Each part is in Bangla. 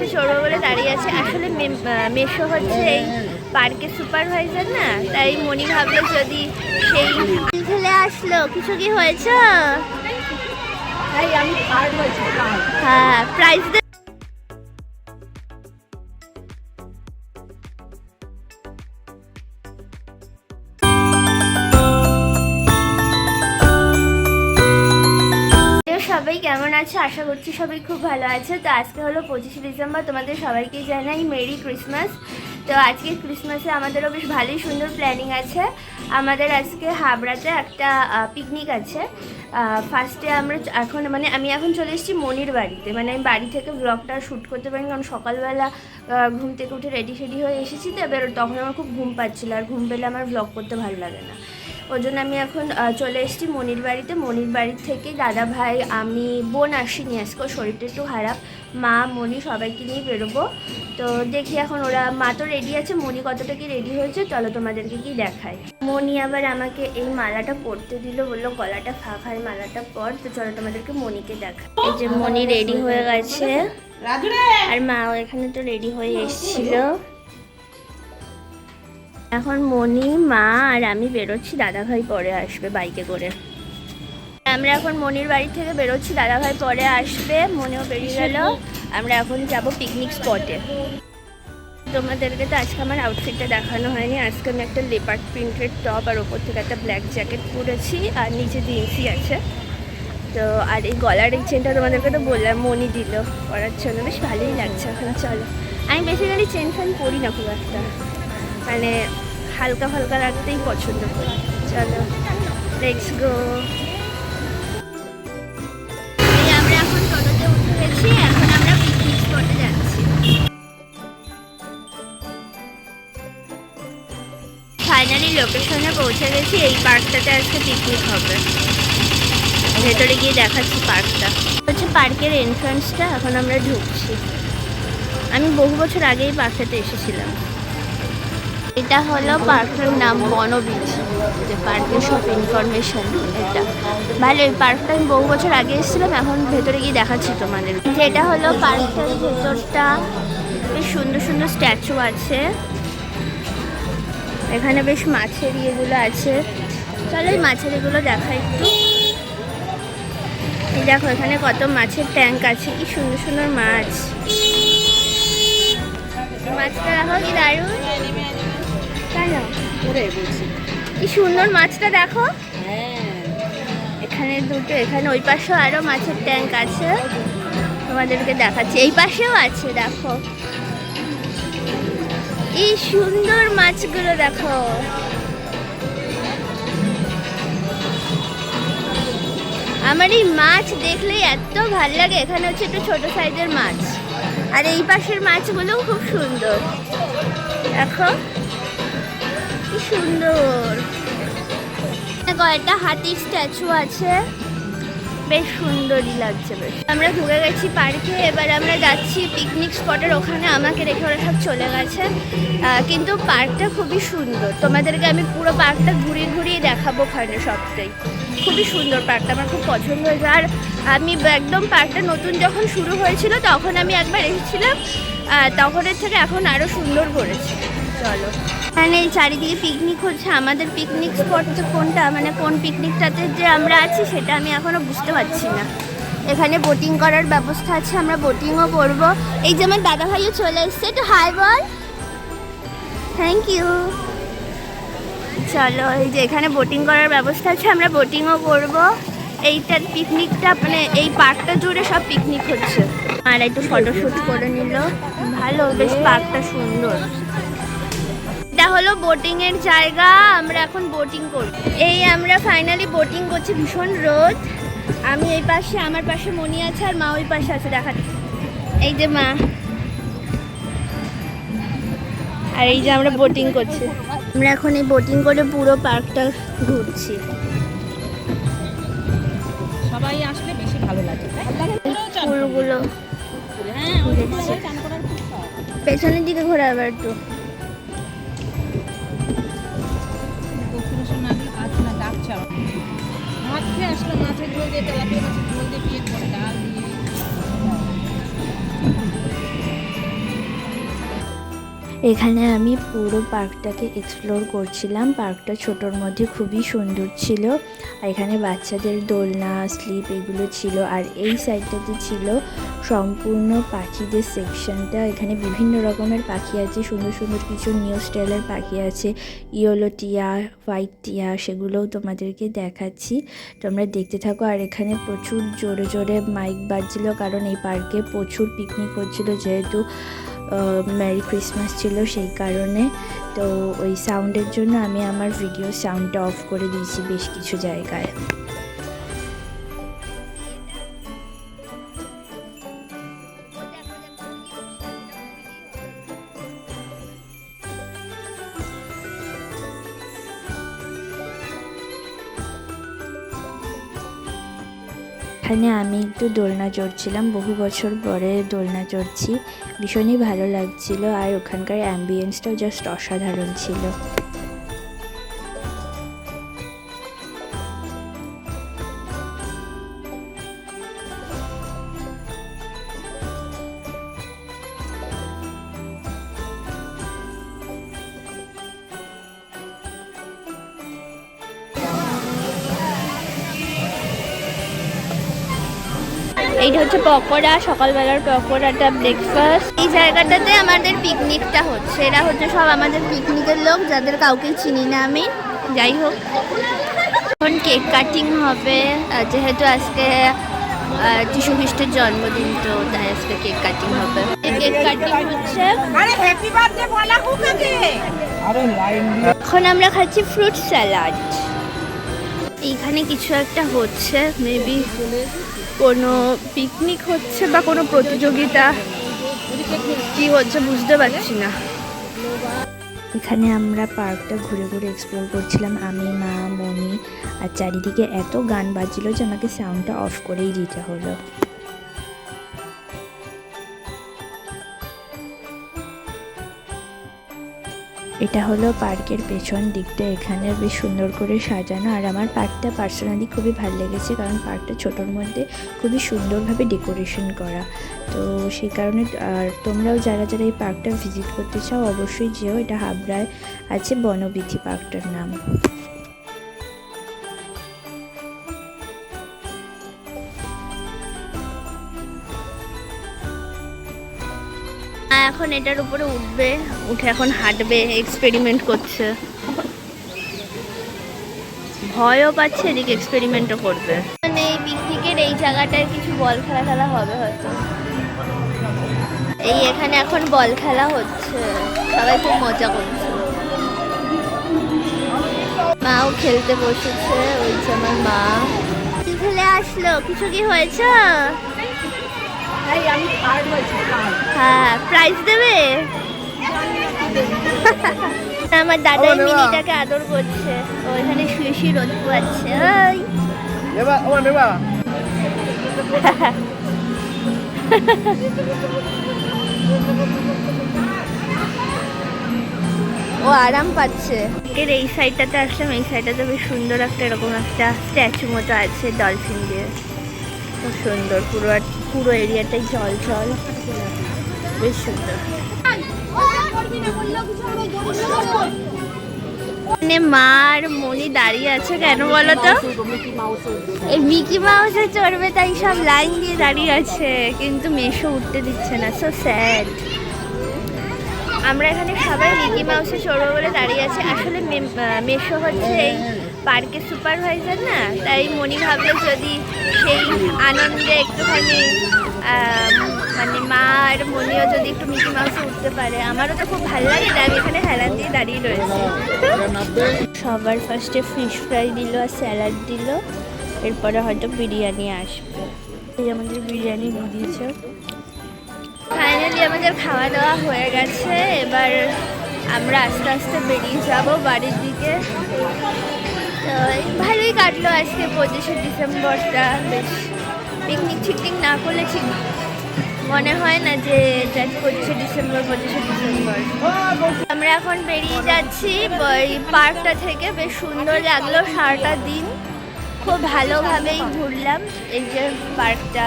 বাসে চড়বো বলে দাঁড়িয়ে আছে। আসলে মেশো হচ্ছে এই পার্কের সুপারভাইজার না, তাই মনি ভাবলো যদি সেই খেলে আসলো। কিছু কি হয়েছে? হ্যাঁ, প্রাইজ সবাই কেমন আছে? আশা করছি সবাই খুব ভালো আছে। তো আজকে হলো 25শে ডিসেম্বর। তোমাদের সবাইকে জানাই মেরি ক্রিসমাস। তো আজকে ক্রিসমাসে আমাদেরও বেশ ভালোই সুন্দর প্ল্যানিং আছে। আমাদের আজকে হাবড়াতে একটা পিকনিক আছে। ফার্স্টে আমরা এখন আমি এখন চলে এসেছি মনির বাড়িতে। আমি বাড়ি থেকে ব্লগটা শ্যুট করতে পারিনি, কারণ সকালবেলা ঘুম থেকে উঠে রেডি হয়ে এসেছি। তো এবার তখন আমার খুব ঘুম পাচ্ছিল, আর ঘুম পেলে আমার ব্লগ করতে ভালো লাগে না। ওই জন্য আমি এখন চলে এসেছি মনির বাড়িতে। মনির বাড়ি থেকে দাদা ভাই, আমি, বোন আসিনি আজকে, শরীরটা একটু খারাপ। মা, মনি সবাইকে নিয়ে বেরোবো। তো দেখি এখন ওরা, মা তো রেডি আছে, মনি কতটা কি রেডি হয়েছে চলো তোমাদেরকে কি দেখায়। মনি আবার আমাকে এই মালাটা পরতে দিল, বললো গলাটা ফাঁকায় মালাটা পর। তো চলো তোমাদেরকে মনিকে দেখায়। এই যে মনি রেডি হয়ে গেছে, আর মাও এখানে তো রেডি হয়ে এসেছিল। এখন মনি, মা আর আমি বেরোচ্ছি, দাদাভাই পরে আসবে বাইকে করে। আমরা এখন মনির বাড়ি থেকে বেরোচ্ছি, দাদাভাই পরে আসবে, মনিও বেরিয়ে গেল। আমরা এখন যাব পিকনিক স্পটে। তোমাদেরকে তো আজকে আমার আউটফিটটা দেখানো হয়নি। আজকে আমি একটা লেপার্ড প্রিন্টেড টপ আর ওপর থেকে একটা ব্ল্যাক জ্যাকেট পরেছি, আর নিচে জিন্সই আছে। তো আর এই গলার এই চেনটা তোমাদেরকে তো বললাম, মনি দিল পরার জন্য, বেশ ভালোই লাগছে এখন। চলো, আমি বেসিক্যালি চেন ফেন পরি না খুব একটা, মানে হালকা ফালকা রাখতেই পছন্দ করি। চলো লেটস গো। আমরা এখন টোটোতে উঠে গেছি, এখন আমরা পিকনিক স্পটে যাচ্ছি। ফাইনালি লোকেশনে পৌঁছে গেছি। এই পার্কটাতে আজকে পিকনিক হবে। ভেতরে গিয়ে দেখাচ্ছি পার্কটা। হচ্ছে পার্কের এন্ট্রান্সটা, এখন আমরা ঢুকছি। আমি বহু বছর আগেই পার্কটাতে এসেছিলাম। এটা হলো পার্কের নাম বনবীজ, যে পার্কের সব ইনফরমেশন। এটা ভালো, এই পার্কটা আমি বহু বছর আগে এসেছিলাম। এখন ভেতরে গিয়ে দেখাচ্ছি তোমাদের। যেটা হলো পার্কটার ভেতরটা, বেশ সুন্দর সুন্দর স্ট্যাচু আছে। এখানে বেশ মাছের ইয়েগুলো আছে। চলো এই মাছের এগুলো দেখাই একটু। এই দেখো এখানে কত মাছের ট্যাঙ্ক আছে, কি সুন্দর সুন্দর মাছ। মাছটা দেখো কি দারুণ, কি সুন্দর মাছটা দেখো। এখানে দুটো, এখানে ওই পাশেও আরো মাছের ট্যাঙ্ক আছে, তোমাদেরকে দেখাচ্ছি। এই পাশেও আছে, দেখো কি সুন্দর মাছগুলো দেখো। আমার এই মাছ দেখলেই এত ভাল লাগে। এখানে হচ্ছে একটু ছোট সাইজের মাছ, আর এই পাশের মাছগুলোও খুব সুন্দর। দেখো কি সুন্দর। কয়েকটা হাতির স্ট্যাচু আছে, বেশ সুন্দরই লাগছে। বেশ আমরা ঢুকে গেছি পার্কে। এবার আমরা যাচ্ছি পিকনিক স্পটের ওখানে। আমাকে রেখে ওরা সব চলে গেছে, কিন্তু পার্কটা খুবই সুন্দর। তোমাদেরকে আমি পুরো পার্কটা ঘুরিয়ে ঘুরিয়ে দেখাবো। ওখানে সবটাই খুবই সুন্দর, পার্কটা আমার খুব পছন্দ হয়েছে। আর আমি একদম পার্কটা নতুন যখন শুরু হয়েছিল তখন আমি একবার এসেছিলাম, তখনের থেকে এখন আরও সুন্দর করেছে। চলো, মানে এই চারিদিকে পিকনিক হচ্ছে। আমাদের পিকনিক স্পট কোনটা, মানে কোন পিকনিকটাতে যে আমরা আছি সেটা আমি এখনও বুঝতে পারছি না। এখানে বোটিং করার ব্যবস্থা আছে, আমরা বোটিংও করব। এই যে আমার দাদা ভাইও চলে এসছে, একটু হাই বল। Thank you. চলো, এই যে এখানে বোটিং করার ব্যবস্থা আছে, আমরা বোটিংও করব। এইটার পিকনিকটা, মানে এই পার্কটা জুড়ে সব পিকনিক হচ্ছে। আর একটু ফটোশ্যুট করে নিল, ভালো, বেশ পার্কটা সুন্দর। এটা হলো বোটিং এর জায়গা, আমরা এখন বোটিং করব। এই আমরা ফাইনালি বোটিং করছি, ভীষণ রোদ। আমি এই পাশে, আমার পাশে মনি আছে, আর মা ওই পাশে আছে, দেখা। এই যে মা, আর এই যে আমরা বোটিং করছি। আমরা এখন এই বোটিং করে পুরো পার্কটা ঘুরছি। সবাই আসলে বেশি ভালো লাগে। ফুলগুলো পেছনের দিকে ঘোরা, আবার একটু মাছ খেয়ে আসলে মাছের ঝোল দিয়ে, তেলাপিয়া মাছের ঝোল দিয়ে, পেট ভরে ডাল দিয়ে। এখানে আমি পুরো পার্কটাকে এক্সপ্লোর করছিলাম। পার্কটা ছোটোর মধ্যে খুবই সুন্দর ছিল। আর এখানে বাচ্চাদের দোলনা, স্লিপ এগুলো ছিল। আর এই সাইডটাতে ছিল সম্পূর্ণ পাখিদের সেকশনটা। এখানে বিভিন্ন রকমের পাখি আছে, সুন্দর সুন্দর কিছু নিউ স্টাইলের পাখি আছে, ইয়েলো টিয়া, হোয়াইট টিয়া, সেগুলোও তোমাদেরকে দেখাচ্ছি, তোমরা দেখতে থাকো। আর এখানে প্রচুর জোরে জোরে মাইক বাজছিল, কারণ এই পার্কে প্রচুর পিকনিক হচ্ছিল, যেহেতু মেরি ক্রিসমাস ছিল সেই কারণে। তো ওই সাউন্ডের জন্য আমি আমার ভিডিও সাউন্ডটা অফ করে দিয়েছি বেশ কিছু জায়গায়। এখানে আমি একটু দোলনা চড়ছিলাম, বহু বছর পরে দোলনা চড়ছি, ভীষণই ভালো লাগছিল। আর ওখানকার অ্যাম্বিয়েন্সটাও জাস্ট অসাধারণ ছিল। এইটা হচ্ছে পকোড়া, সকালবেলার পকোড়াটা ব্রেকফাস্ট। এই জায়গাটাতে আমাদের পিকনিকটা হচ্ছে। এরা হচ্ছে সব আমাদের পিকনিকের লোক, যাদের কাউকে চিনি না আমি। যাই হোক, এখন কেক কাটিং হবে, যেহেতু আজকে যিশু খ্রিস্টের জন্মদিন, তো তাই আজকে কেক কাটিং হবে। কেক কাটিং হচ্ছে। এখন আমরা খাচ্ছি ফ্রুট স্যালাড। এইখানে কিছু একটা হচ্ছে, মেবি কোনো পিকনিক হচ্ছে বা কোনো প্রতিযোগিতা, কি হচ্ছে বুঝতে পারছি না। এখানে আমরা পার্কটা ঘুরে ঘুরে এক্সপ্লোর করছিলাম, আমি, মা, মনি। আর চারিদিকে এত গান বাজছিল যে আমাকে সাউন্ডটা অফ করেই দিতে হলো। এটা হলো পার্কের পেছন দিকটা, এখানে বেশ সুন্দর করে সাজানো। আর আমার পার্কটা পার্সোনালি খুবই ভালো লেগেছে, কারণ পার্কটা ছোটোর মধ্যে খুবই সুন্দরভাবে ডেকোরেশন করা। তো সেই কারণে আর তোমরাও যারা যারা এই পার্কটা ভিজিট করতে চাও অবশ্যই যেও। এটা হাবড়ায় আছে, বনবিথি পার্কটার নাম। এখন এটার উপরে উঠবে, উঠে এখন হাঁটবে, এক্সপেরিমেন্ট করছে। ভয়ও পাচ্ছে, এদিকে এক্সপেরিমেন্টও করবে। মানে এই পিকনিকের এই জায়গাটায় কিছু বল খেলা হবে হয়তো। এই এখানে এখন বল খেলা হচ্ছে, সবাই খুব মজা করছে। মাও খেলতে বসেছে, ওই যে আমার মা খেলে আসলো। কিছু কি হয়েছে? হ্যাঁ, প্রাইজ দেবে। আমার দাদা মিনিটাকে আদর করছে, ও এখানে শুয়ে শুয়ে রোদ পোয়াচ্ছে। ও আরাম পাচ্ছে। এর এই সাইডটাতে আসলাম, এই সাইডটাতে বেশ সুন্দর একটা এরকম একটা স্ট্যাচু মতো আছে ডলফিন দিয়ে, খুব সুন্দর। পুরো এরিয়াটাই জল জল, বেশ সুন্দর। মা আর মনি দাঁড়িয়ে আছে কেন বলো তো? এই মিকি মাউসে চড়বে তাই সব লাইন দিয়ে দাঁড়িয়ে আছে, কিন্তু মেশো উঠতে দিচ্ছে না। So sad. আমরা এখানে সবাই মিকি মাউসে চড়বো বলে দাঁড়িয়ে আছি। আসলে মেশো হচ্ছে এই পার্কের সুপারভাইজার না, তাই মনি ভাবলো যদি সেই আনন্দে একটুখানি মানে মা আর মনিও যদি একটু মিকি মাউসে উঠতে পারে। আমারও তো খুব ভালো লাগে, তাই আমি এখানে হেলান দিয়ে দাঁড়িয়ে রয়েছি। সবার ফার্স্টে ফিশ ফ্রাই দিল আর স্যালাড দিল, এরপরে হয়তো বিরিয়ানি আসবে। এই আমাদের বিরিয়ানি দিয়ে দিয়েছে। ফাইনালি আমাদের খাওয়া দাওয়া হয়ে গেছে, এবার আমরা আস্তে আস্তে বেরিয়ে যাব বাড়ির দিকে। তো ভালোই কাটলো আজকে 25শে ডিসেম্বরটা। বেশ পিকনিক টিকনিক না করলে ঠিক মনে হয় না যে এটা হচ্ছে 25শে ডিসেম্বর। আমরা এখন বেরিয়ে যাচ্ছি ওই পার্কটা থেকে। বেশ সুন্দর লাগলো, সারাটা দিন খুব ভালোভাবেই ঘুরলাম এই যে পার্কটা।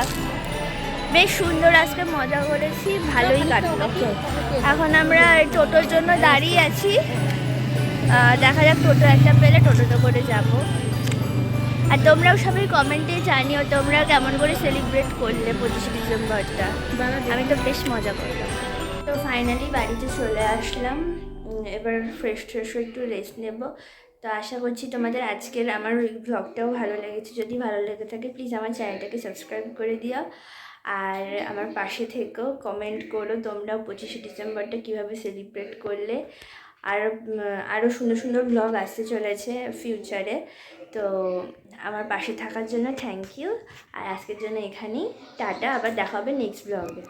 বেশ সুন্দর আজকে মজা করেছি, ভালোই কাটলো। এখন আমরা টোটোর জন্য দাঁড়িয়ে আছি, দেখা যাক টোটো একটা পেলে টোটোতে করে যাব। আর তোমরাও সবাই কমেন্টে জানিও তোমরা কেমন করে সেলিব্রেট করলে 25শে ডিসেম্বরটা। আমি তো বেশ মজা করলাম। তো ফাইনালি বাড়িতে চলে আসলাম, এবার ফ্রেশ হয়ে একটু রেস্ট নেব। তো আশা করছি তোমাদের আজকের আমার ব্লগটাও ভালো লেগেছে। যদি ভালো লেগে থাকে প্লিজ আমার চ্যানেলটাকে সাবস্ক্রাইব করে দিও, আর আমার পাশে থেকেও কমেন্ট করো তোমরাও 25শে ডিসেম্বরটা কীভাবে সেলিব্রেট করলে। আর আরও সুন্দর সুন্দর ব্লগ আসতে চলেছে ফিউচারে। তো আমার পাশে থাকার জন্য থ্যাংক ইউ। আর আজকের জন্য এখানেই টাটা, আবার দেখা হবে নেক্সট ব্লগে।